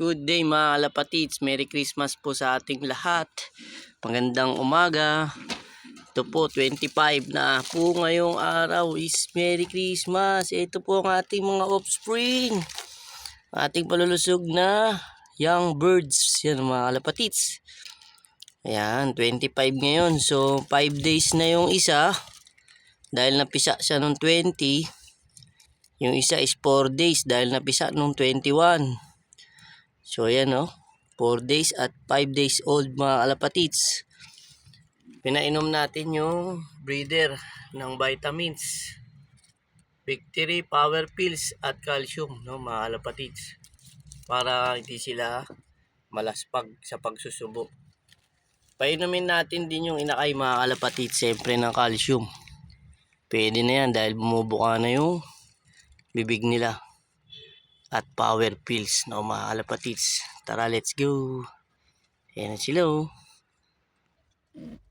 Good day mga kalapatids, Merry Christmas po sa ating lahat. Magandang umaga. Ito po 25 na po ngayong araw is Merry Christmas. Ito po ang ating mga offspring, ating palulusog na young birds. Yan mga kalapatids. Ayan, 25 ngayon. So 5 days na yung isa. Dahil napisa siya nung 20. Yung isa is 4 days dahil napisa nung 21. So ayan 4 days at 5 days old mga kalapatids. Pinainom natin yung breeder ng vitamins, Victory, Power Pills at Calcium mga kalapatids, para hindi sila malaspag sa pagsusubo. Painumin natin din yung inakay mga kalapatids, siyempre ng calcium. Pwede na yan dahil bumubuka na yung bibig nila. At power pills mga kalapatids. Tara, let's go. Ayan na sila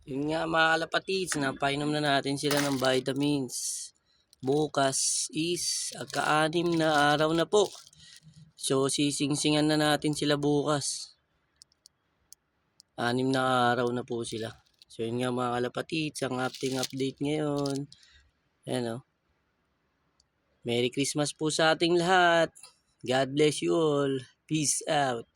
Yun nga mga kalapatids, napainom na natin sila ng vitamins. Bukas is agka-6 na araw na po. So sisingsingan na natin sila bukas. 6 na araw na po sila. So yun nga mga kalapatids, ang update ngayon. Ayan Merry Christmas po sa ating lahat. God bless you all. Peace out.